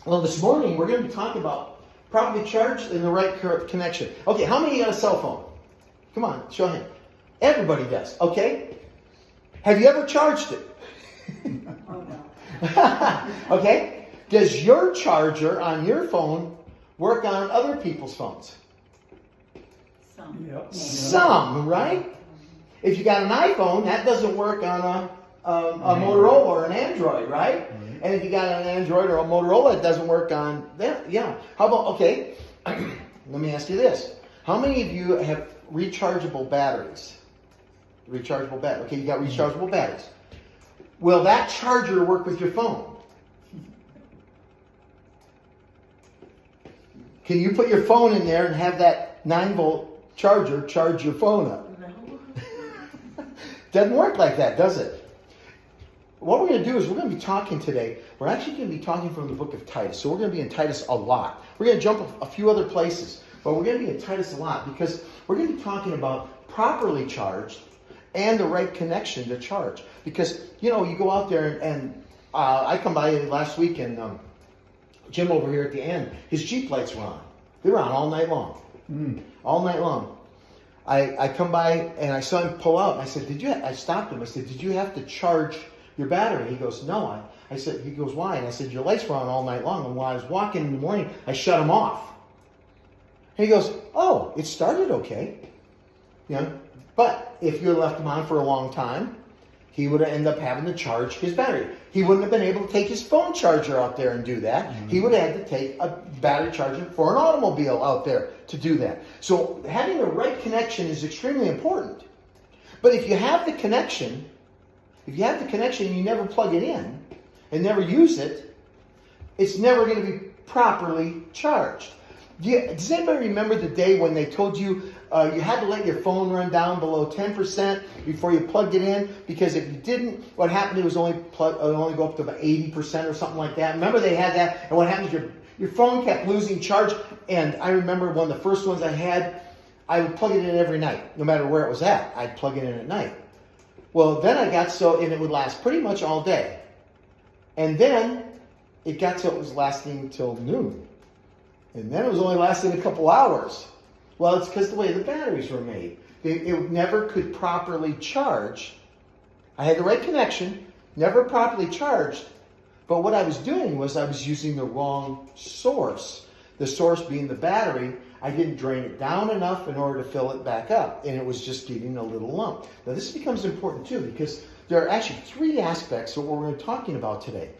Well, this morning we're going to be talking about properly charged and the right connection. Okay, how many got a cell phone? Come on, show him. Everybody does, okay? Have you ever charged it? Oh, no. Okay? Does your charger on your phone work on other people's phones? Some. Yep. Some, right? If you got an iPhone, that doesn't work on a Motorola or an Android, right? And if you got an Android or a Motorola, it doesn't work on that. Yeah. How about, okay, let me ask you this. How many of you have rechargeable batteries? Rechargeable battery. Okay, you got rechargeable batteries. Will that charger work with your phone? Can you put your phone in there and have that 9-volt charger charge your phone up? No. Doesn't work like that, does it? What we're going to do is we're going to be talking today. We're actually going to be talking from the book of Titus. So we're going to be in Titus a lot. We're going to jump a few other places, but we're going to be in Titus a lot because we're going to be talking about properly charged and the right connection to charge. Because, you know, you go out there and I come by last week and Jim over here at the end, his Jeep lights were on. They were on all night long. All night long. I come by and I saw him pull out and I said, I stopped him. I said, did you have to charge your battery? He goes, no. He goes, why? And I said, your lights were on all night long. And while I was walking in the morning, I shut them off. And he goes, oh, it started okay. You know, but if you had left them on for a long time, he would have ended up having to charge his battery. He wouldn't have been able to take his phone charger out there and do that. He would have had to take a battery charger for an automobile out there to do that. So having the right connection is extremely important. But if you have the connection, and you never plug it in and never use it, it's never going to be properly charged. Does anybody remember the day when they told you you had to let your phone run down below 10% before you plugged it in? Because if you didn't, what happened, it was only go up to about 80% or something like that. Remember they had that, and what happened is your phone kept losing charge. And I remember one of the first ones I had, I would plug it in every night, no matter where it was at. I'd plug it in at night. Well, then I got and it would last pretty much all day. And then it got it was lasting till noon. And then it was only lasting a couple hours. Well, it's because the way the batteries were made. It never could properly charge. I had the right connection, never properly charged. But what I was doing was I was using the wrong source. The source being the battery. I didn't drain it down enough in order to fill it back up. And it was just getting a little lump. Now this becomes important too because there are actually 3 aspects of what we're talking about today.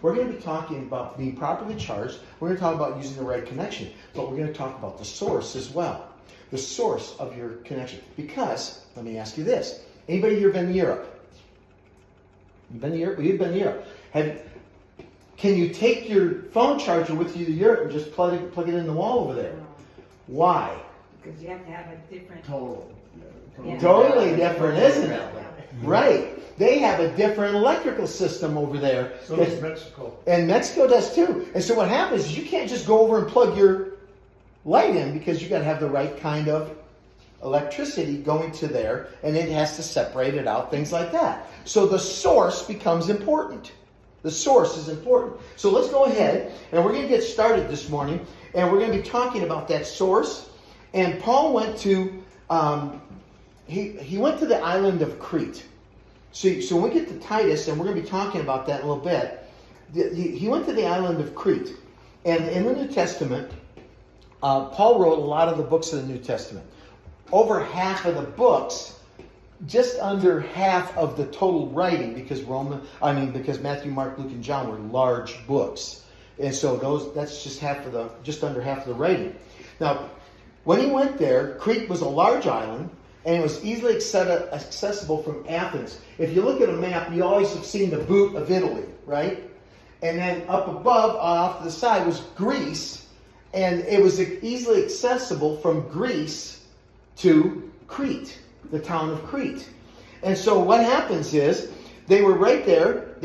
We're going to be talking about being properly charged. We're going to talk about using the right connection. But we're going to talk about the source as well. The source of your connection. Because, let me ask you this. Anybody here been to Europe? You've been to Europe? You've been to Europe. Can you take your phone charger with you to Europe and just plug it in the wall over there? Why? Because you have to have a different. Yeah. Totally different, isn't it? Right. They have a different electrical system over there. So does Mexico. And Mexico does too. And so what happens is you can't just go over and plug your light in because you got to have the right kind of electricity going to there, and it has to separate it out, things like that. So the source becomes important. The source is important. So let's go ahead, and we're going to get started this morning, and we're going to be talking about that source. And Paul went to he went to the island of Crete. So when we get to Titus, and we're going to be talking about that in a little bit, he went to the island of Crete. And in the New Testament, Paul wrote a lot of the books of the New Testament. Over half of the books, just under half of the total writing, because Matthew, Mark, Luke, and John were large books. And so that's just under half of the writing. Now, when he went there, Crete was a large island, and it was easily accessible from Athens. If you look at a map, you always have seen the boot of Italy, right? And then up above, off to the side, was Greece, and it was easily accessible from Greece to Crete, the town of Crete. And so what happens is, they were right there.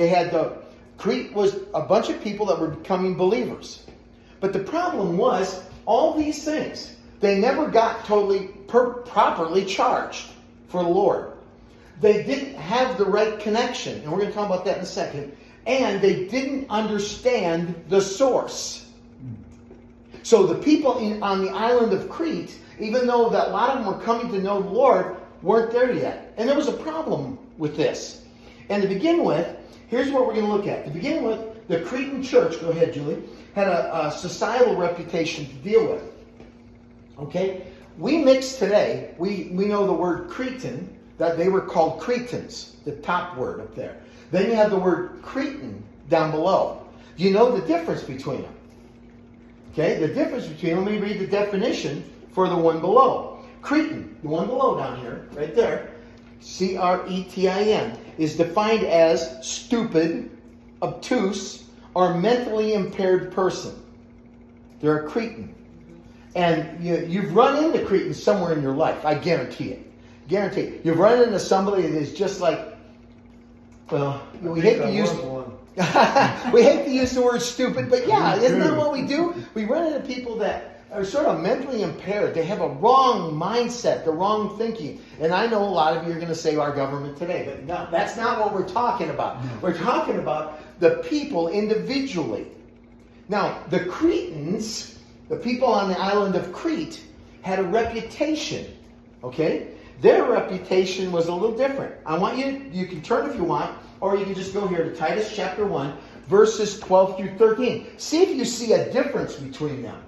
Crete was a bunch of people that were becoming believers. But the problem was, all these things, they never got totally properly charged for the Lord. They didn't have the right connection. And we're going to talk about that in a second. and they didn't understand the source. So the people on the island of Crete, even though that a lot of them were coming to know the Lord, weren't there yet. And there was a problem with this. And to begin with, here's what we're going to look at. To begin with, the Cretan church, go ahead, Julie, had a societal reputation to deal with. Okay? We mix today, we know the word Cretan, that they were called Cretans, the top word up there. Then you have the word Cretan down below. Do you know the difference between them? Okay, the difference between them, let me read the definition for the one below. Cretan, the one below down here, right there, Cretin, is defined as stupid, obtuse, or mentally impaired person. They're a Cretan. And you've run into Cretans somewhere in your life, I guarantee it. Guarantee it. You've run into somebody that is just like, well, we hate to use... we hate to use the word stupid, but yeah, isn't that what we do? We run into people that are sort of mentally impaired. They have a wrong mindset, the wrong thinking. And I know a lot of you are going to say our government today, but no, that's not what we're talking about. We're talking about the people individually. Now, the Cretans, the people on the island of Crete, had a reputation, okay? Their reputation was a little different. I want you can turn if you want, or you can just go here to Titus chapter 1, verses 12 through 13. See if you see a difference between them.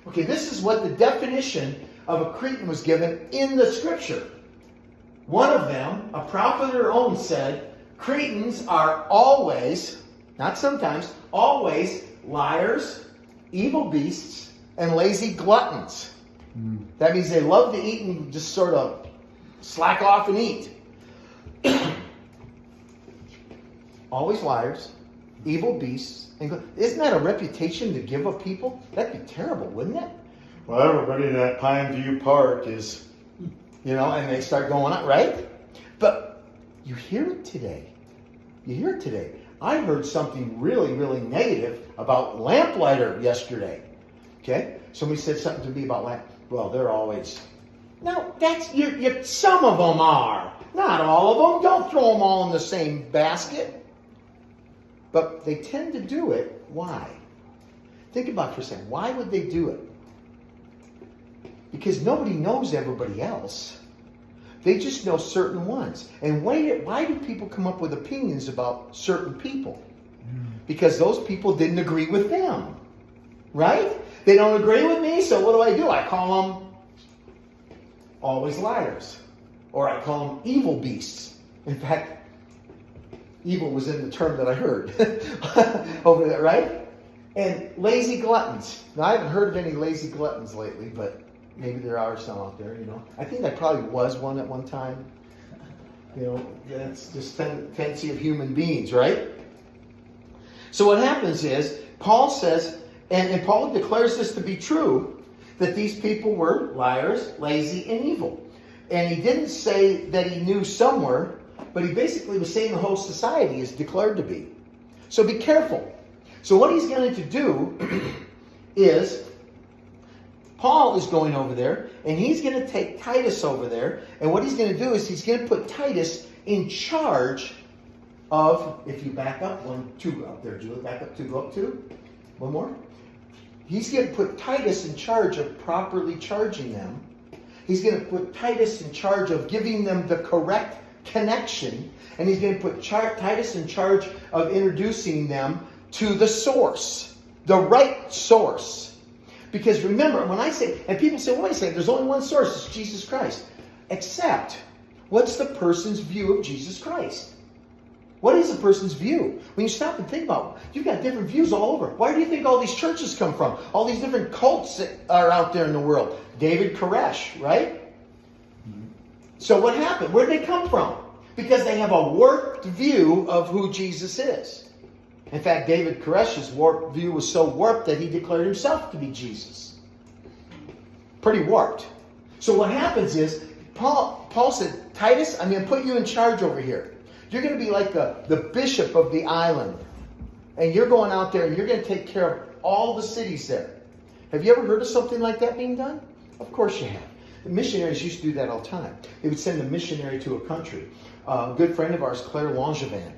Okay, this is what the definition of a Cretan was given in the scripture. One of them, a prophet of their own, said, Cretans are always, not sometimes, always liars, evil beasts, and lazy gluttons. That means they love to eat and just sort of slack off and eat. Always liars, evil beasts, and isn't that a reputation to give of people? That'd be terrible, wouldn't it? Well, everybody at Pine View Park is, And they start going on, right? But you hear it today. You hear it today. I heard something really, really negative about Lamplighter yesterday. Okay? Somebody said something to me about well, they're always... No, that's... some of them are. Not all of them. Don't throw them all in the same basket. But they tend to do it. Why? Think about it for a second. Why would they do it? Because nobody knows everybody else. They just know certain ones. And why do people come up with opinions about certain people? Because those people didn't agree with them. Right? They don't agree with me, so what do? I call them always liars. Or I call them evil beasts. In fact, evil was in the term that I heard over there, right? And lazy gluttons. Now, I haven't heard of any lazy gluttons lately, but maybe there are some out there, I think I probably was one at one time. That's just fancy of human beings, right? So what happens is, Paul says, and Paul declares this to be true, that these people were liars, lazy, and evil. And he didn't say that he knew somewhere, but he basically was saying the whole society is declared to be. So be careful. So what he's going to do is, Paul is going over there, and he's going to take Titus over there, and what he's going to do is he's going to put Titus in charge of, if you back up, 2 up there, Julie, back up 2, go up 2, one more. He's going to put Titus in charge of properly charging them. He's going to put Titus in charge of giving them the correct connection, and he's going to put Titus in charge of introducing them to the source, the right source. Because remember, when I say, and people say, wait a second, there's only one source, it's Jesus Christ. Except, what's the person's view of Jesus Christ? What is a person's view? When you stop and think about it, you've got different views all over. Where do you think all these churches come from? All these different cults that are out there in the world. David Koresh, right? So what happened? Where did they come from? Because they have a warped view of who Jesus is. In fact, David Koresh's warped view was so warped that he declared himself to be Jesus. Pretty warped. So what happens is, Paul said, Titus, I'm going to put you in charge over here. You're going to be like the bishop of the island. And you're going out there and you're going to take care of all the cities there. Have you ever heard of something like that being done? Of course you have. The missionaries used to do that all the time. They would send a missionary to a country. A good friend of ours, Claire Langevin.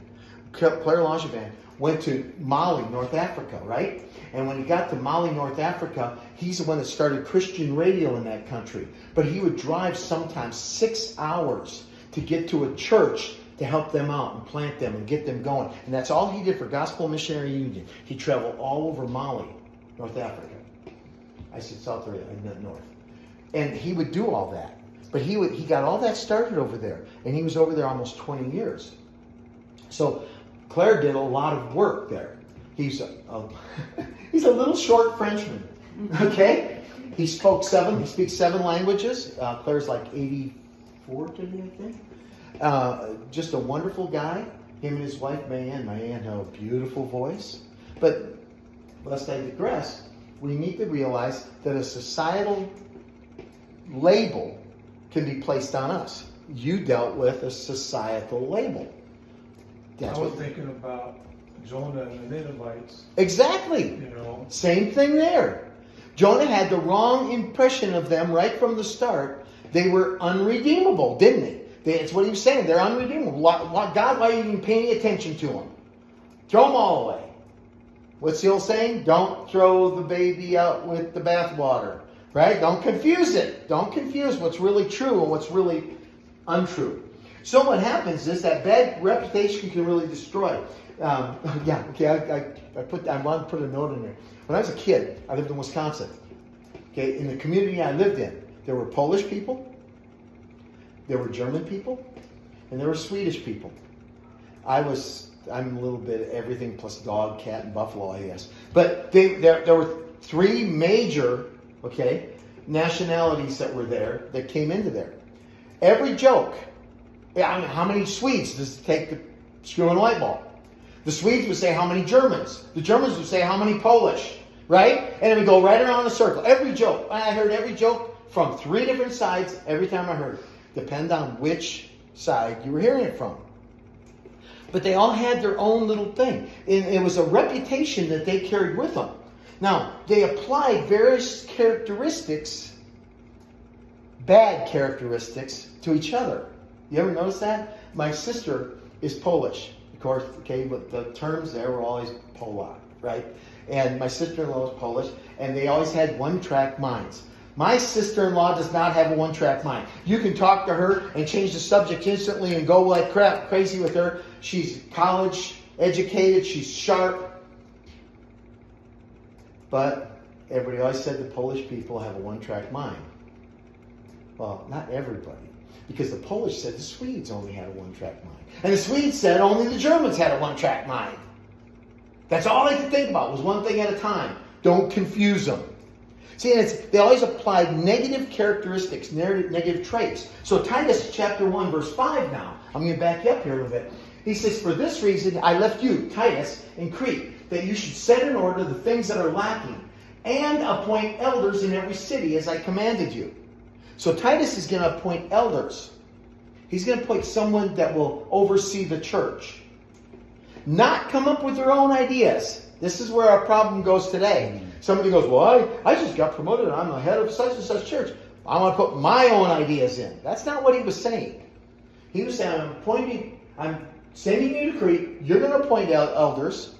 Claire Langevin went to Mali, North Africa, right? And when he got to Mali, North Africa, he's the one that started Christian radio in that country. But he would drive sometimes 6 hours to get to a church to help them out and plant them and get them going. And that's all he did for Gospel Missionary Union. He traveled all over Mali, North Africa. I said South area, I meant North. And he would do all that. But he got all that started over there. And he was over there almost 20 years. So Claire did a lot of work there. He's a little short Frenchman. Okay? He speaks 7 languages. Claire's like 84 today, I think. Just a wonderful guy. Him and his wife, Mayanne. Mayanne had a beautiful voice. But lest I digress, we need to realize that a societal label can be placed on us. You dealt with a societal label. I was thinking about Jonah and the Ninevites. Exactly. You know. Same thing there. Jonah had the wrong impression of them right from the start. They were unredeemable, didn't he? That's what he was saying. They're unredeemable. God, why are you even paying attention to them? Throw them all away. What's the old saying? Don't throw the baby out with the bathwater. Right? Don't confuse it. Don't confuse what's really true and what's really untrue. So what happens is that bad reputation can really destroy. I want to put a note in there. When I was a kid, I lived in Wisconsin. Okay, in the community I lived in, there were Polish people, there were German people, and there were Swedish people. I'm a little bit of everything plus dog, cat, and buffalo, I guess. But there were 3 major, nationalities that were there that came into there. Every joke. How many Swedes does it take to screw in a light bulb? The Swedes would say, how many Germans? The Germans would say, how many Polish? Right? And it would go right around the circle. Every joke. I heard every joke from 3 different sides every time I heard it. Depend on which side you were hearing it from. But they all had their own little thing. And it was a reputation that they carried with them. Now, they applied various characteristics, bad characteristics, to each other. You ever notice that? My sister is Polish, of course, but the terms there were always Polak, right? And my sister-in-law is Polish, and they always had one-track minds. My sister-in-law does not have a one-track mind. You can talk to her and change the subject instantly and go like crap, crazy with her. She's college educated, she's sharp. But everybody always said the Polish people have a one-track mind. Well, not everybody. Because the Polish said the Swedes only had a one-track mind. And the Swedes said only the Germans had a one-track mind. That's all they could think about was one thing at a time. Don't confuse them. See, and they always applied negative characteristics, negative traits. So Titus chapter 1, verse 5 now. I'm going to back you up here a little bit. He says, for this reason I left you, Titus, in Crete, that you should set in order the things that are lacking, and appoint elders in every city as I commanded you. So Titus is going to appoint elders. He's going to appoint someone that will oversee the church. Not come up with their own ideas. This is where our problem goes today. Somebody goes, well, I just got promoted. I'm the head of such and such church. I want to put my own ideas in. That's not what he was saying. He was saying, I'm sending you to Crete. You're going to appoint elders.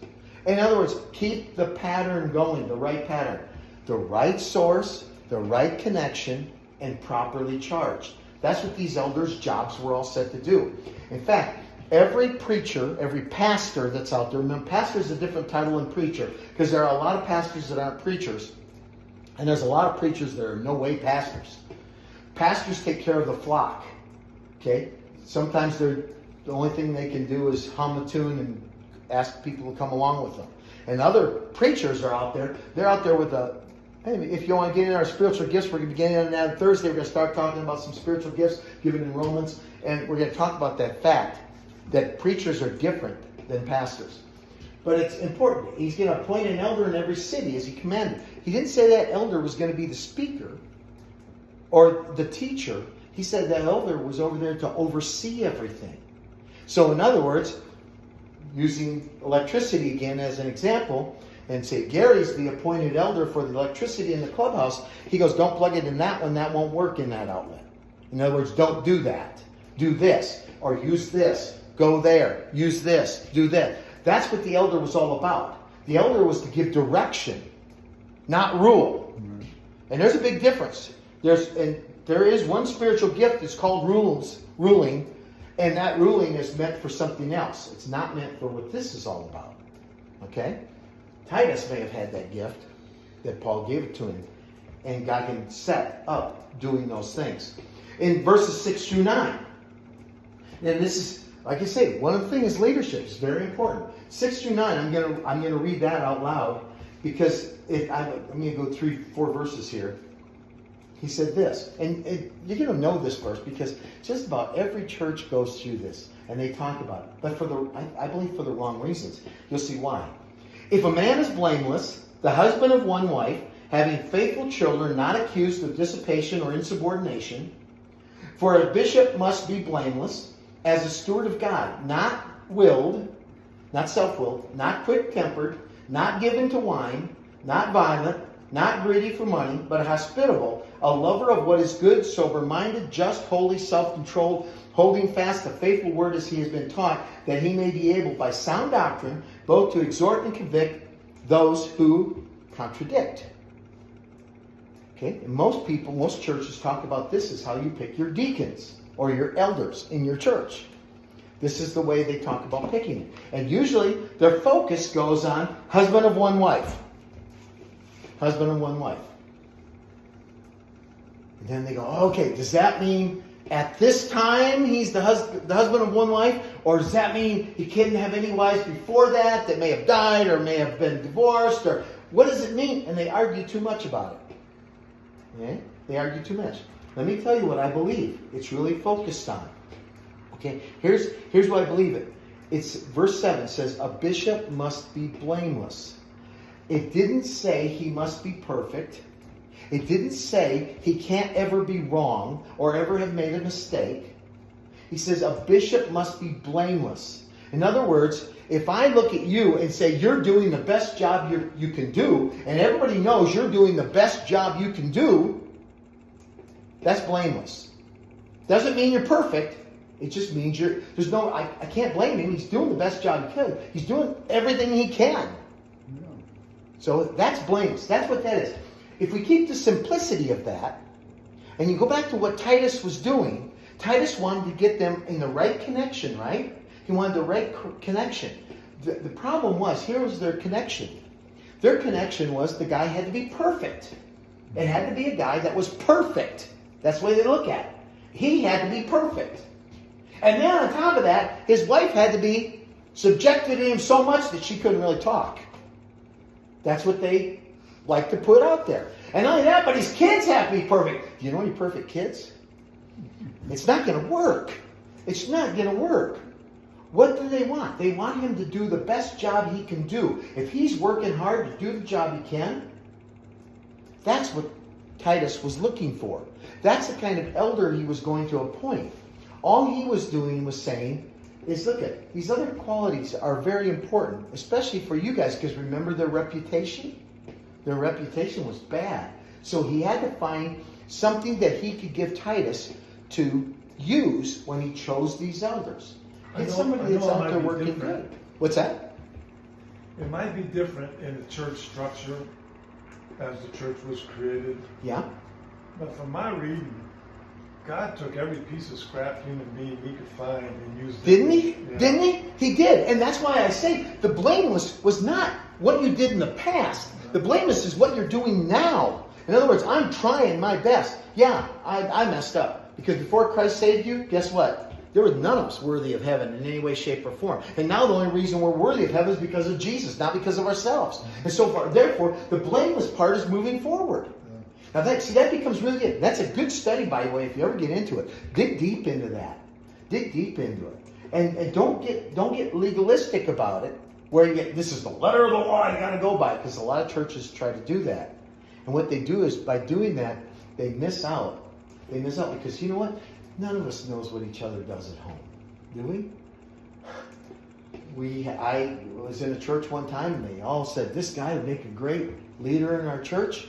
In other words, keep the pattern going, the right pattern. The right source, the right connection, and properly charged. That's what these elders' jobs were all set to do. In fact, every preacher, every pastor that's out there, remember, pastor is a different title than preacher, because there are a lot of pastors that aren't preachers, and there's a lot of preachers that are no way pastors. Pastors take care of the flock. Okay? Sometimes the only thing they can do is hum a tune and ask people to come along with them. And other preachers are out there, they're out there with if you want to get in our spiritual gifts, we're going to be getting into that on Thursday. We're going to start talking about some spiritual gifts given in Romans. And we're going to talk about that fact that preachers are different than pastors. But it's important. He's going to appoint an elder in every city as he commanded. He didn't say that elder was going to be the speaker or the teacher. He said that elder was over there to oversee everything. So in other words, using electricity again as an example, and say, Gary's the appointed elder for the electricity in the clubhouse. He goes, don't plug it in that one. That won't work in that outlet. In other words, don't do that. Do this. Or use this. Go there. Use this. Do that. That's what the elder was all about. The elder was to give direction, not rule. And there's a big difference. There is one spiritual gift that's called ruling, and that ruling is meant for something else. It's not meant for what this is all about. Okay? Titus may have had that gift that Paul gave it to him and got him set up doing those things. In verses 6 through 9, and this is, like I say, one of the things is leadership. It's very important. 6 through 9, I'm gonna read that out loud because I'm going to go 3-4 verses here. He said this, and you're going to know this verse because just about every church goes through this, and they talk about it. But I believe for the wrong reasons. You'll see why. If a man is blameless, the husband of one wife, having faithful children, not accused of dissipation or insubordination, for a bishop must be blameless, as a steward of God, not willed, not self-willed, not quick-tempered, not given to wine, not violent, not greedy for money, but hospitable, a lover of what is good, sober-minded, just, holy, self-controlled, holding fast the faithful word as he has been taught, that he may be able by sound doctrine both to exhort and convict those who contradict. Okay? And most churches talk about this as how you pick your deacons or your elders in your church. This is the way they talk about picking it. And usually their focus goes on husband of one wife. Husband of one wife. And then they go, okay, does that mean at this time he's the husband of one wife? Or does that mean he couldn't have any wives before that may have died or may have been divorced? Or what does it mean? And they argue too much about it. Okay? They argue too much. Let me tell you what I believe it's really focused on. Okay, here's what I believe it. It's verse 7 says, a bishop must be blameless. It didn't say he must be perfect. It didn't say he can't ever be wrong or ever have made a mistake. He says a bishop must be blameless. In other words, if I look at you and say you're doing the best job you can do, and everybody knows you're doing the best job you can do, that's blameless. Doesn't mean you're perfect. It just means I can't blame him. He's doing the best job he can. He's doing everything he can. So that's blameless. That's what that is. If we keep the simplicity of that, and you go back to what Titus was doing, Titus wanted to get them in the right connection, right? He wanted the right connection. The problem was, here was their connection. Their connection was the guy had to be perfect. It had to be a guy that was perfect. That's the way they look at it. He had to be perfect. And then on top of that, his wife had to be subjected to him so much that she couldn't really talk. That's what they like to put out there. And not only that, but his kids have to be perfect. Do you know any perfect kids? It's not going to work. It's not going to work. What do they want? They want him to do the best job he can do. If he's working hard to do the job he can, that's what Titus was looking for. That's the kind of elder he was going to appoint. All he was doing was saying, look at these other qualities are very important, especially for you guys, because remember their reputation? Their reputation was bad. So he had to find something that he could give Titus to use when he chose these elders. It's somebody that's out there working good. What's that? It might be different in the church structure as the church was created. Yeah. But from my reading, God took every piece of scrap human being he could find and used it. Didn't he? Yeah. Didn't he? He did. And that's why I say the blameless was not what you did in the past. The blameless is what you're doing now. In other words, I'm trying my best. Yeah, I messed up. Because before Christ saved you, guess what? There was none of us worthy of heaven in any way, shape, or form. And now the only reason we're worthy of heaven is because of Jesus, not because of ourselves. And so far, therefore, the blameless part is moving forward. Now that becomes really good. That's a good study, by the way, if you ever get into it. Dig deep into that. Dig deep into it. And don't get legalistic about it, where this is the letter of the law, you gotta go by it, because a lot of churches try to do that. And what they do is, by doing that, they miss out. They miss out because, you know what? None of us knows what each other does at home. Do we? I was in a church one time, and they all said, this guy would make a great leader in our church.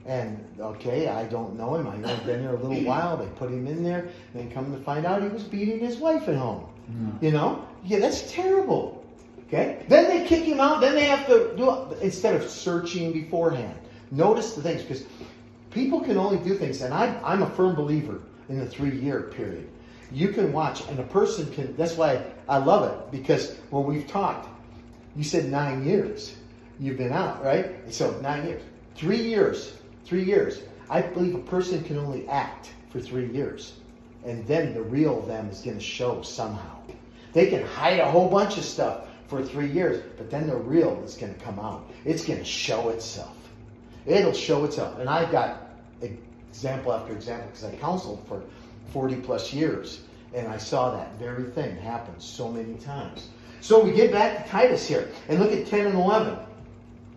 And, okay, I don't know him. I've only been there a little while. They put him in there. And then come to find out he was beating his wife at home. You know? Yeah, that's terrible. Okay? Then they kick him out. Then they have to do it instead of searching beforehand. Notice the things, because people can only do things, and I'm a firm believer in the 3-year period. You can watch, and a person can, that's why I love it, because when we've talked, you said 9 years. You've been out, right? So 9 years. 3 years. 3 years. I believe a person can only act for 3 years. And then the real them is going to show somehow. They can hide a whole bunch of stuff for 3 years, but then the real is going to come out. It's going to show itself. It'll show itself. And I've got example after example, because I counseled for 40 plus years. And I saw that very thing happen so many times. So we get back to Titus here. And look at 10 and 11.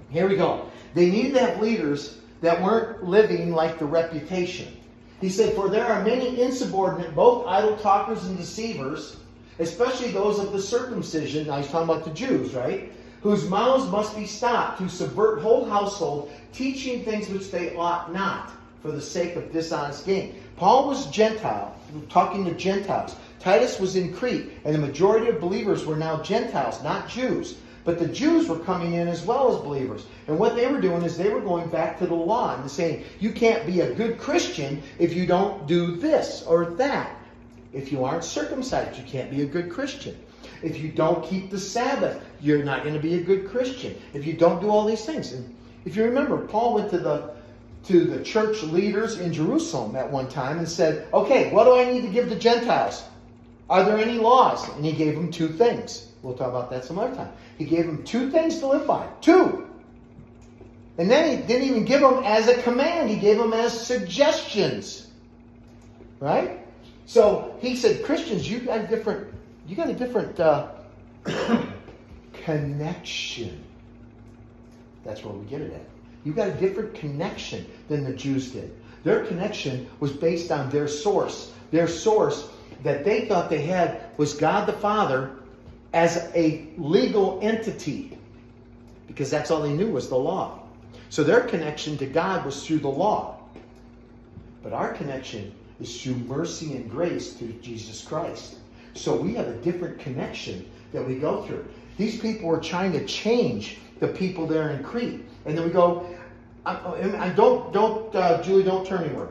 Here we go. They needed to have leaders that weren't living like the reputation. He said, for there are many insubordinate, both idle talkers and deceivers, especially those of the circumcision. Now he's talking about the Jews, right? Whose mouths must be stopped, who subvert whole household, teaching things which they ought not, for the sake of dishonest gain. Paul was Gentile, talking to Gentiles. Titus was in Crete, and the majority of believers were now Gentiles, not Jews. But the Jews were coming in as well as believers. And what they were doing is they were going back to the law and saying, you can't be a good Christian if you don't do this or that. If you aren't circumcised, you can't be a good Christian. If you don't keep the Sabbath, you're not going to be a good Christian. If you don't do all these things. And if you remember, Paul went to the church leaders in Jerusalem at one time and said, okay, what do I need to give the Gentiles? Are there any laws? And he gave them 2 things. We'll talk about that some other time. He gave them 2 things to live by. 2. And then he didn't even give them as a command. He gave them as suggestions. Right? So he said, Christians, you got a different connection. That's where we get it at. You got a different connection than the Jews did. Their connection was based on their source. Their source that they thought they had was God the Father as a legal entity. Because that's all they knew was the law. So their connection to God was through the law. But our connection is through mercy and grace through Jesus Christ. So we have a different connection that we go through. These people were trying to change the people there in Crete. And then we go, Julie, don't turn anywhere.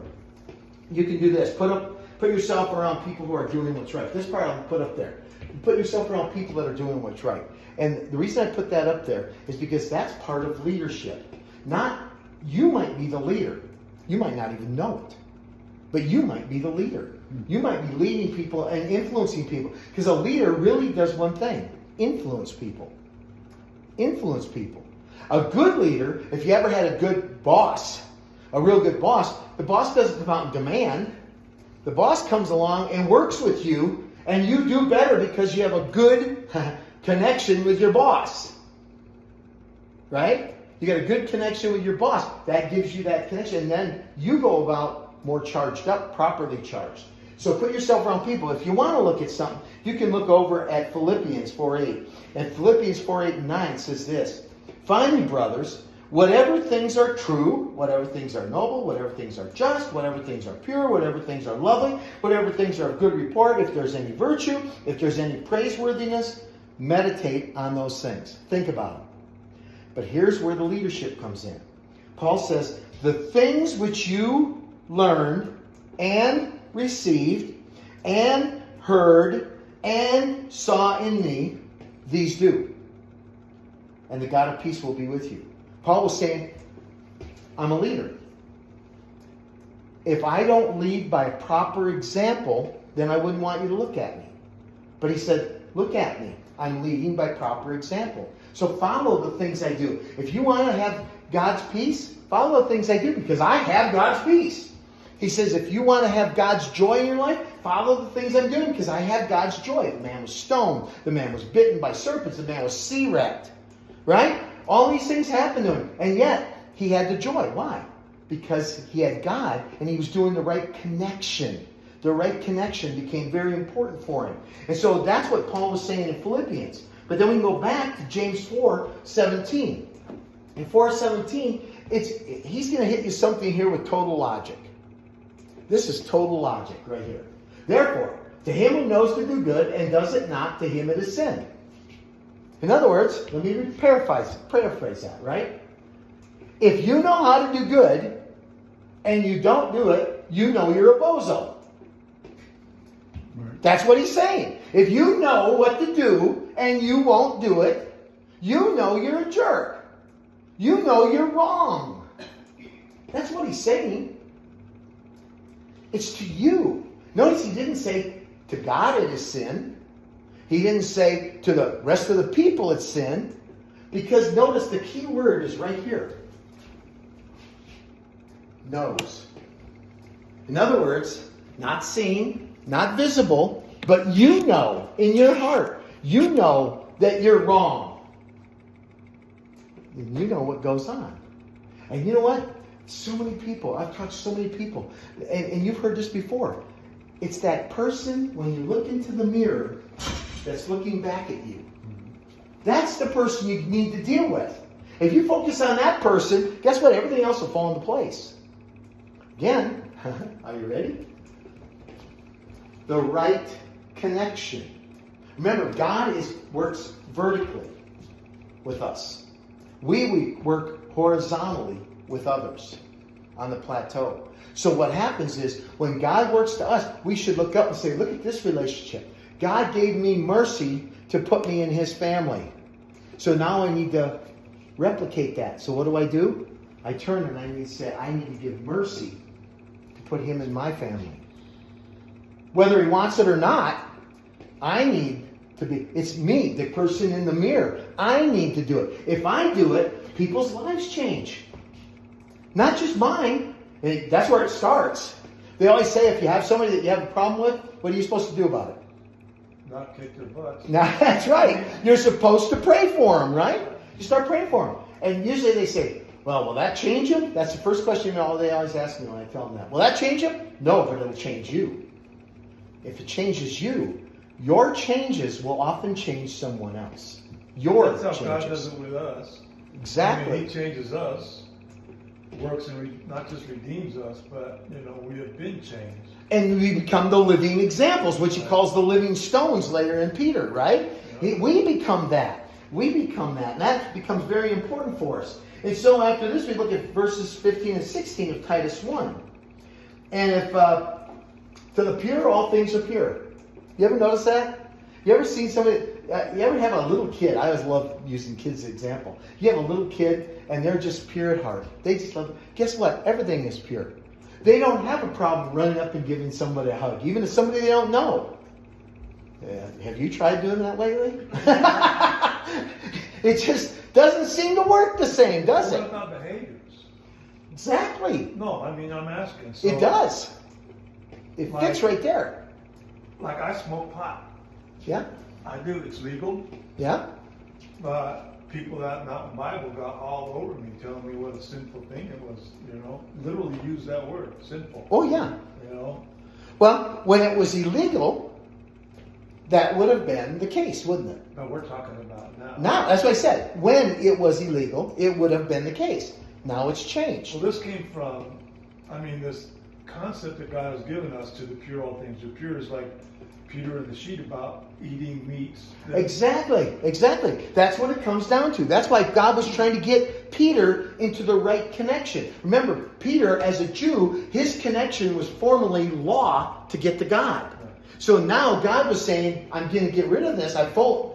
You can do this. Put yourself around people who are doing what's right. This part I'll put up there. Put yourself around people that are doing what's right. And the reason I put that up there is because that's part of leadership. Not, you might be the leader. You might not even know it. But you might be the leader. You might be leading people and influencing people. Because a leader really does one thing. Influence people. Influence people. A good leader, if you ever had a good boss, a real good boss, the boss doesn't come out and demand. The boss comes along and works with you, and you do better because you have a good connection with your boss. Right? You got a good connection with your boss. That gives you that connection. And then you go about more charged up, properly charged. So put yourself around people. If you want to look at something, you can look over at Philippians 4:8. And Philippians 4:8 and 9 says this. Finally, brothers, whatever things are true, whatever things are noble, whatever things are just, whatever things are pure, whatever things are lovely, whatever things are of good report, if there's any virtue, if there's any praiseworthiness, meditate on those things. Think about them. But here's where the leadership comes in. Paul says, the things which you learned and received and heard and saw in me, these do. And the God of peace will be with you. Paul was saying, I'm a leader. If I don't lead by a proper example, then I wouldn't want you to look at me. But he said, look at me. I'm leading by proper example. So follow the things I do. If you want to have God's peace, follow the things I do because I have God's peace. He says, if you want to have God's joy in your life, follow the things I'm doing because I have God's joy. The man was stoned. The man was bitten by serpents. The man was sea-wrecked. Right? All these things happened to him. And yet, he had the joy. Why? Because he had God and he was doing the right connection. The right connection became very important for him. And so that's what Paul was saying in Philippians. But then we can go back to James 4:17. In 4:17, he's going to hit you something here with total logic. This is total logic right here. Therefore, to him who knows to do good and does it not, to him it is sin. In other words, let me paraphrase that, right? If you know how to do good and you don't do it, you know you're a bozo. Right. That's what he's saying. If you know what to do and you won't do it, you know you're a jerk. You know you're wrong. That's what he's saying. It's to you. Notice he didn't say to God it is sin. He didn't say to the rest of the people it's sin. Because notice the key word is right here. Knows. In other words, not seen, not visible, but you know in your heart. You know that you're wrong. And you know what goes on. And you know what? So many people, I've talked to so many people, and you've heard this before. It's that person, when you look into the mirror, that's looking back at you. That's the person you need to deal with. If you focus on that person, guess what? Everything else will fall into place. Again, are you ready? The right connection. Remember, God works vertically with us. We work horizontally with others on the plateau. So what happens is, when God works to us, we should look up and say, look at this relationship. God gave me mercy to put me in his family. So now I need to replicate that. So what do? I turn and I need to say, I need to give mercy to put him in my family. Whether he wants it or not, I need to be, it's me, the person in the mirror. I need to do it. If I do it, people's lives change. Not just mine. And that's where it starts. They always say if you have somebody that you have a problem with, what are you supposed to do about it? Not kick their butts. Now, that's right. You're supposed to pray for them, right? You start praying for them. And usually they say, well, will that change him? That's the first question they always ask me when I tell them that. Will that change him? No, but it'll change you. If it changes you, your changes will often change someone else. Your That's how changes. God does it with us. Exactly. I mean, he changes us, works and not just redeems us, but we have been changed. And we become the living examples, which he calls the living stones later in Peter, right? Yeah. We become that. We become that. And that becomes very important for us. And so after this, we look at verses 15 and 16 of Titus 1. And if to the pure, all things are pure. You ever notice that? You ever seen somebody, you ever have a little kid? I always love using kids as an example. You have a little kid and they're just pure at heart. They just love, guess what? Everything is pure. They don't have a problem running up and giving somebody a hug, even if somebody they don't know. Have you tried doing that lately? It just doesn't seem to work the same, does What it? about behaviors? Exactly. No, I mean, I'm asking. So, It does. It fits right there. Like, I smoke pot. Yeah? I do. It's legal. Yeah? But people that Mountain Bible got all over me, telling me what a sinful thing it was. Literally use that word, sinful. Oh, yeah. Well, when it was illegal, that would have been the case, wouldn't it? But we're talking about now. Now, that's what I said. When it was illegal, it would have been the case. Now it's changed. Well, this came from, this concept that God has given us to the pure, all things are pure is like Peter in the sheet about eating meats. Exactly. That's what it comes down to. That's why God was trying to get Peter into the right connection. Remember, Peter, as a Jew, his connection was formally law to get to God. So now God was saying, I'm going to get rid of this.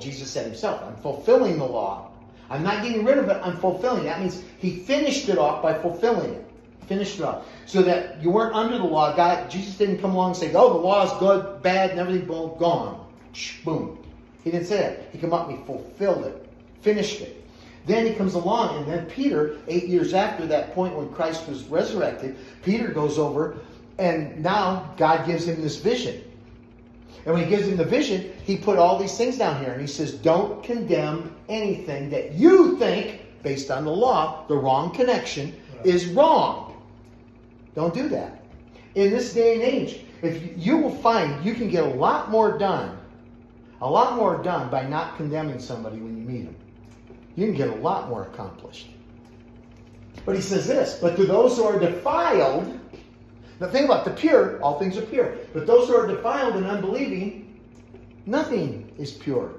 Jesus said himself, I'm fulfilling the law. I'm not getting rid of it, I'm fulfilling it. That means he finished it off by fulfilling it. Finished it off. So that you weren't under the law. Jesus didn't come along and say, oh, the law is good, bad, and everything, boom, gone. Boom. He didn't say that. He came up and he fulfilled it. Finished it. Then he comes along, and then Peter, 8 years after that point when Christ was resurrected, Peter goes over, and now God gives him this vision. And when he gives him the vision, he put all these things down here. And he says, don't condemn anything that you think, based on the law, the wrong connection, is wrong. Don't do that. In this day and age, you will find you can get a lot more done by not condemning somebody when you meet them. You can get a lot more accomplished. But he says this, but to those who are defiled, now think about the pure, all things are pure. But those who are defiled and unbelieving, nothing is pure.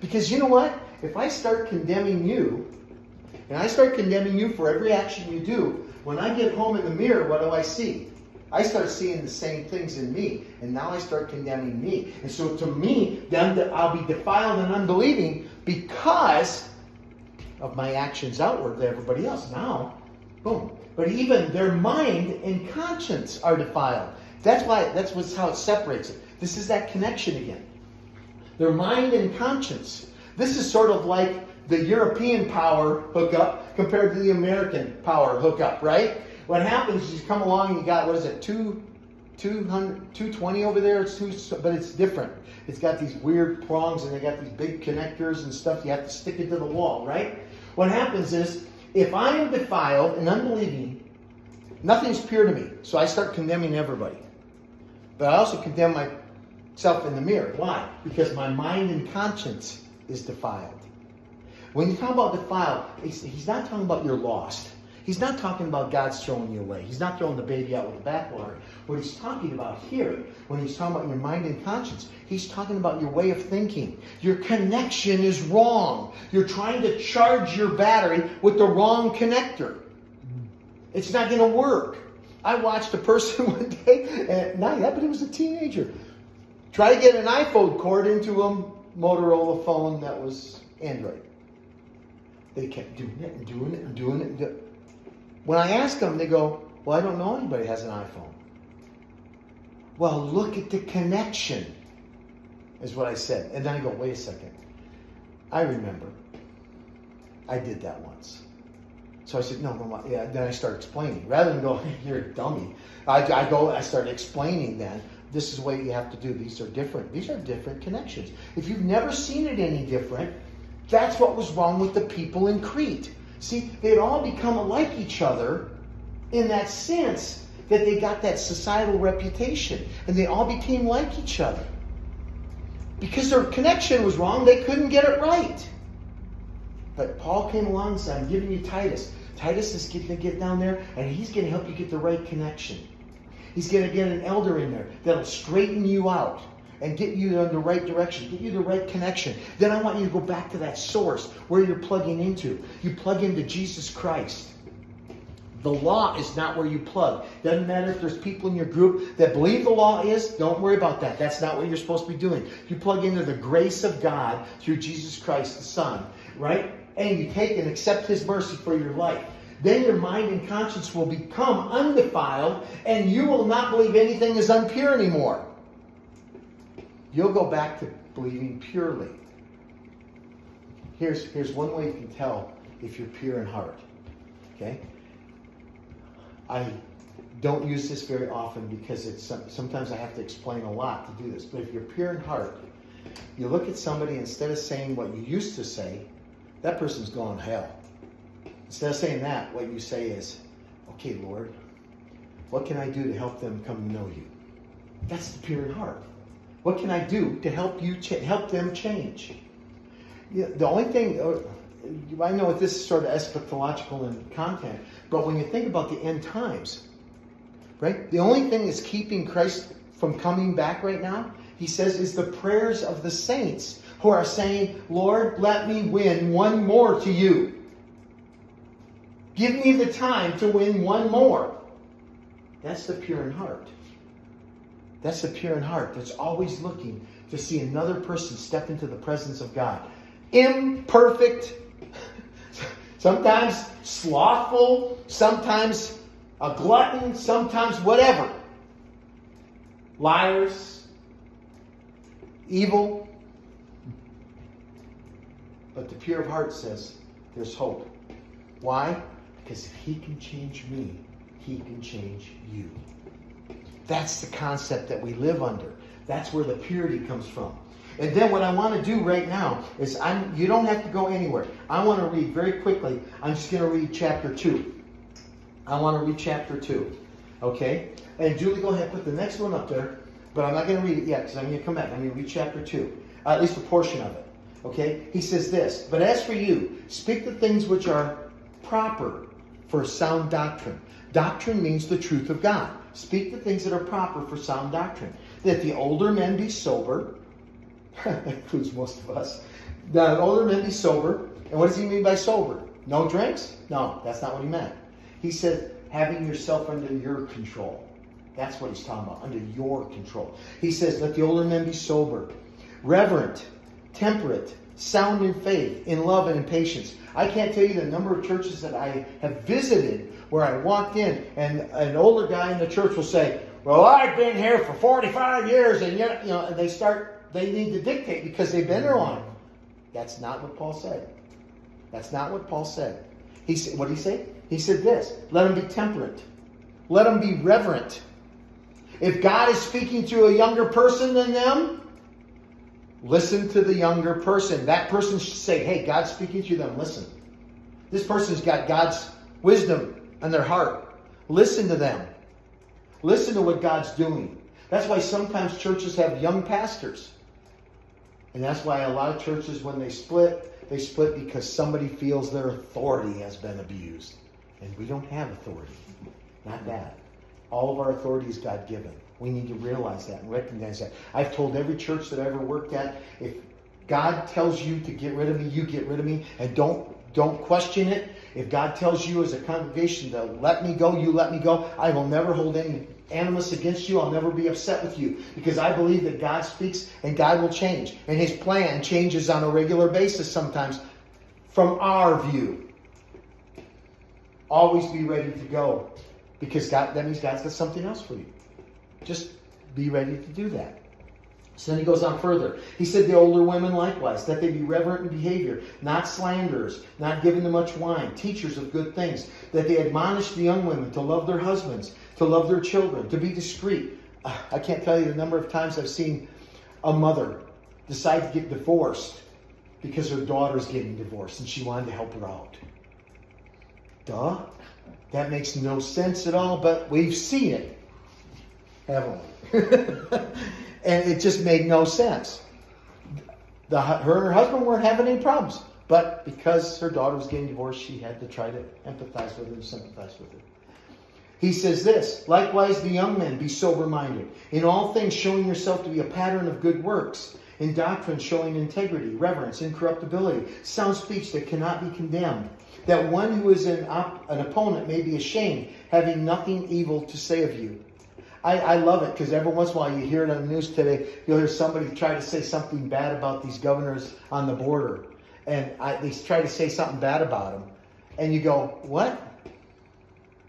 Because you know what? if I start condemning you, and I start condemning you for every action you do, when I get home in the mirror, what do I see? I start seeing the same things in me, and now I start condemning me. And so to me, then I'll be defiled and unbelieving because of my actions outward to everybody else. Now, boom. But even their mind and conscience are defiled. That's how it separates it. This is that connection again. Their mind and conscience. This is sort of like the European power hookup compared to the American power hookup, right? What happens is you come along and you got, 220 over there, but it's different. It's got these weird prongs and they got these big connectors and stuff. You have to stick it to the wall, right? What happens is, if I am defiled and unbelieving, nothing's pure to me. So I start condemning everybody. But I also condemn myself in the mirror. Why? Because my mind and conscience is defiled. When you talk about defiled, he's not talking about you're lost. He's not talking about God's throwing you away. He's not throwing the baby out with the bathwater. What he's talking about here, when he's talking about your mind and conscience, he's talking about your way of thinking. Your connection is wrong. You're trying to charge your battery with the wrong connector. It's not going to work. I watched a person one day, but he was a teenager, try to get an iPhone cord into a Motorola phone that was Android. They kept doing it and doing it and doing it. When I ask them, they go, well, I don't know anybody has an iPhone. Well, look at the connection, is what I said. And then I go, wait a second. I remember. I did that once. So I said, no, yeah. Then I start explaining. Rather than go, you're a dummy. I start explaining then, this is what you have to do. These are different. These are different connections. If you've never seen it any different, that's what was wrong with the people in Crete. See, they'd all become like each other in that sense that they got that societal reputation. And they all became like each other. Because their connection was wrong, they couldn't get it right. But Paul came along and said, I'm giving you Titus. Titus is going to get down there and he's going to help you get the right connection. He's going to get an elder in there that'll straighten you out and get you in the right direction, get you the right connection. Then I want you to go back to that source where you're plugging into. You plug into Jesus Christ. The law is not where you plug. Doesn't matter if there's people in your group that believe the law is, don't worry about that. That's not what you're supposed to be doing. You plug into the grace of God through Jesus Christ the Son, right? And you take and accept His mercy for your life. Then your mind and conscience will become undefiled and you will not believe anything is unpure anymore. You'll go back to believing purely. Here's one way you can tell if you're pure in heart. Okay? I don't use this very often because sometimes I have to explain a lot to do this. But if you're pure in heart, you look at somebody, instead of saying what you used to say, that person's going to hell. Instead of saying that, what you say is, okay, Lord, what can I do to help them come to know you? That's the pure in heart. What can I do to help you help them change? The only thing, I know this is sort of eschatological in content, but when you think about the end times, right? The only thing that's keeping Christ from coming back right now, he says, is the prayers of the saints who are saying, Lord, let me win one more to you. Give me the time to win one more. That's the pure in heart. That's the pure in heart that's always looking to see another person step into the presence of God. Imperfect, sometimes slothful, sometimes a glutton, sometimes whatever. Liars, evil. But the pure of heart says there's hope. Why? Because if He can change me, He can change you. That's the concept that we live under. That's where the purity comes from. And then what I want to do right now is, you don't have to go anywhere. I want to read very quickly. I'm just going to read chapter 2. I want to read chapter 2. Okay? And Julie, go ahead, put the next one up there. But I'm not going to read it yet because I'm going to come back. I'm going to read chapter 2. At least a portion of it. Okay? He says this, but as for you, speak the things which are proper for sound doctrine. Doctrine means the truth of God. Speak the things that are proper for sound doctrine. That the older men be sober, that includes most of us, The older men be sober. And what does he mean by sober? No drinks? No, that's not what he meant. He said, having yourself under your control. That's what he's talking about, under your control. He says, let the older men be sober, reverent, temperate, sound in faith, in love, and in patience. I can't tell you the number of churches that I have visited where I walked in and an older guy in the church will say, well, I've been here for 45 years, and yet, and they need to dictate because they've been there long. That's not what Paul said. That's not what Paul said. He said, what did he say? He said this, let them be temperate. Let them be reverent. If God is speaking to a younger person than them, listen to the younger person. That person should say, hey, God's speaking to them. Listen. This person's got God's wisdom in their heart. Listen to them. Listen to what God's doing. That's why sometimes churches have young pastors. And that's why a lot of churches, when they split because somebody feels their authority has been abused. And we don't have authority. Not that. All of our authority is God-given. We need to realize that and recognize that. I've told every church that I ever worked at, if God tells you to get rid of me, you get rid of me. And don't question it. If God tells you as a congregation to let me go, you let me go. I will never hold any animus against you. I'll never be upset with you. Because I believe that God speaks and God will change. And His plan changes on a regular basis sometimes from our view. Always be ready to go. Because that means God's got something else for you. Just be ready to do that. So then he goes on further. He said the older women likewise, that they be reverent in behavior, not slanderers, not given to much wine, teachers of good things, that they admonish the young women to love their husbands, to love their children, to be discreet. I can't tell you the number of times I've seen a mother decide to get divorced because her daughter's getting divorced and she wanted to help her out. Duh. That makes no sense at all, but we've seen it, haven't we? And it just made no sense. Her and her husband weren't having any problems, but because her daughter was getting divorced, she had to try to empathize with her and sympathize with her. He says this, likewise the young men be sober-minded, in all things showing yourself to be a pattern of good works, in doctrine showing integrity, reverence, incorruptibility, sound speech that cannot be condemned, that one who is an opponent may be ashamed, having nothing evil to say of you. I love it because every once in a while you hear it on the news today, you'll hear somebody try to say something bad about these governors on the border. And they try to say something bad about them. And you go, what?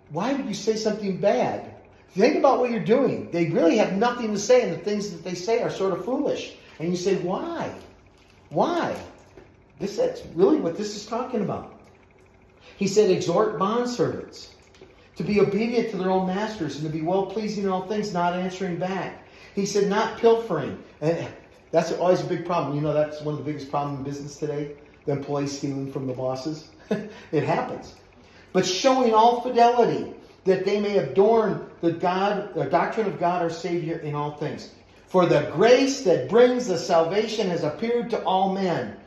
Why would you say something bad? Think about what you're doing. They really have nothing to say, and the things that they say are sort of foolish. And you say, why? Why? That's really what this is talking about. He said, exhort bondservants to be obedient to their own masters and to be well-pleasing in all things, not answering back. He said, not pilfering. And that's always a big problem. You know, that's one of the biggest problems in business today, the employees stealing from the bosses. It happens. But showing all fidelity, that they may adorn the doctrine of God our Savior in all things. For the grace that brings the salvation has appeared to all men,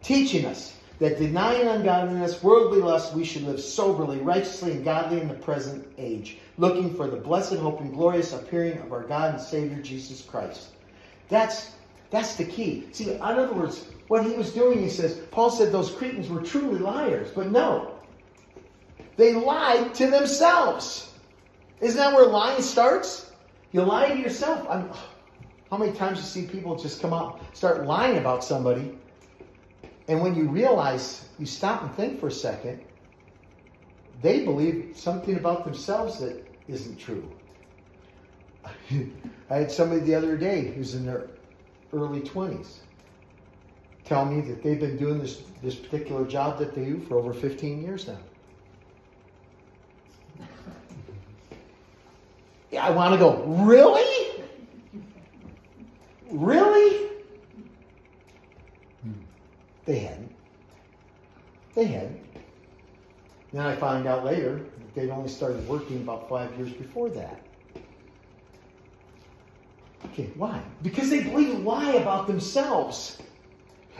teaching us that denying ungodliness, worldly lust, we should live soberly, righteously, and godly in the present age, looking for the blessed hope and glorious appearing of our God and Savior Jesus Christ. That's the key. See, in other words, what he was doing, he says, Paul said those Cretans were truly liars, but no. They lied to themselves. Isn't that where lying starts? You lie to yourself. How many times you see people just come out, start lying about somebody, and when you realize, you stop and think for a second, they believe something about themselves that isn't true. I had somebody the other day who's in their early 20s tell me that they've been doing this particular job that they do for over 15 years now. Yeah, I want to go, really? Really? They hadn't. Then I found out later that they'd only started working about 5 years before that. Okay, why? Because they believe a lie about themselves.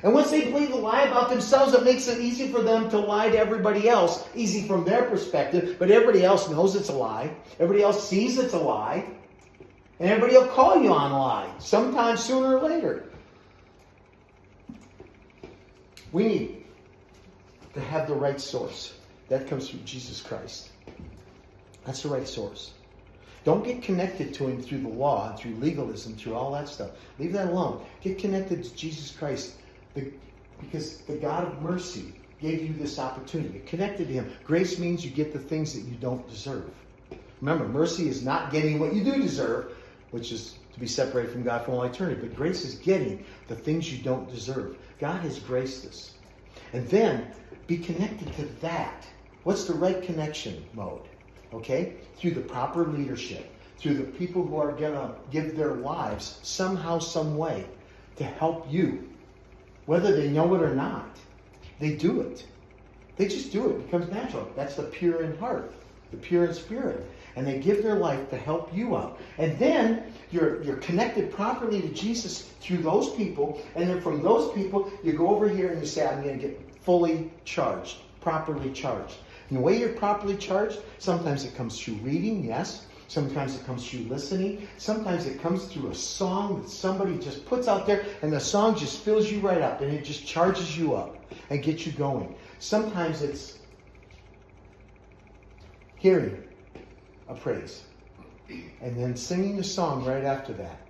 And once they believe a lie about themselves, it makes it easy for them to lie to everybody else. Easy from their perspective, but everybody else knows it's a lie. Everybody else sees it's a lie. And everybody will call you on a lie, sometime sooner or later. We need to have the right source. That comes through Jesus Christ. That's the right source. Don't get connected to him through the law and through legalism, through all that stuff. Leave that alone. Get connected to Jesus Christ. Because the God of mercy gave you this opportunity. Get connected to him. Grace means you get the things that you don't deserve. Remember, mercy is not getting what you do deserve, which is to be separated from God for all eternity. But grace is getting the things you don't deserve. God has graced us. And then be connected to that. What's the right connection mode? Okay? Through the proper leadership. Through the people who are going to give their lives somehow, some way to help you. Whether they know it or not. They do it. They just do it. It becomes natural. That's the pure in heart. The pure in spirit. And they give their life to help you out. And then you're connected properly to Jesus through those people. And then from those people, you go over here and you say, I'm going to get fully charged. Properly charged. And the way you're properly charged, sometimes it comes through reading, yes. Sometimes it comes through listening. Sometimes it comes through a song that somebody just puts out there, and the song just fills you right up, and it just charges you up and gets you going. Sometimes it's hearing a praise and then singing a song right after that.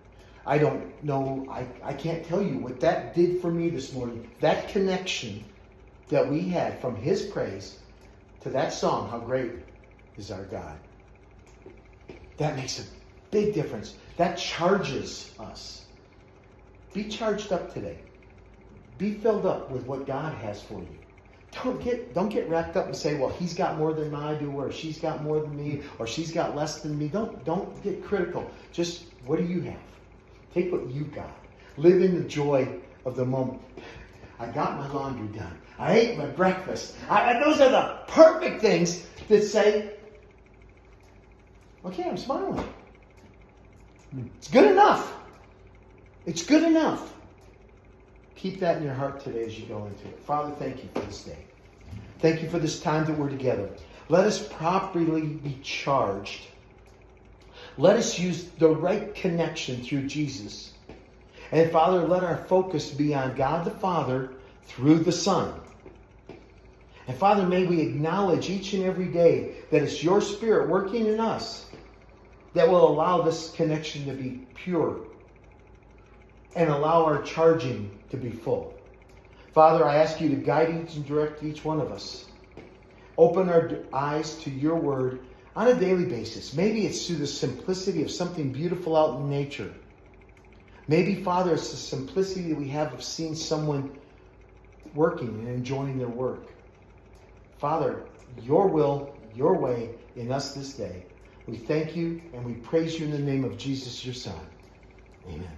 I don't know, I can't tell you what that did for me this morning. That connection that we had from his praise to that song, How Great Is Our God. That makes a big difference. That charges us. Be charged up today. Be filled up with what God has for you. Don't get wrapped up and say, well, he's got more than I do, or she's got more than me, or she's got less than me. Don't get critical. Just, what do you have? Take what you got. Live in the joy of the moment. I got my laundry done. I ate my breakfast. Those are the perfect things that say, okay, I'm smiling. It's good enough. It's good enough. Keep that in your heart today as you go into it. Father, thank you for this day. Thank you for this time that we're together. Let us properly be charged. Let us use the right connection through Jesus. And Father, let our focus be on God the Father through the Son. And Father, may we acknowledge each and every day that it's your Spirit working in us that will allow this connection to be pure and allow our charging to be full. Father, I ask you to guide each and direct each one of us. Open our eyes to your word on a daily basis. Maybe it's through the simplicity of something beautiful out in nature. Maybe, Father, it's the simplicity that we have of seeing someone working and enjoying their work. Father, your will, your way in us this day. We thank you and we praise you in the name of Jesus, your Son. Amen.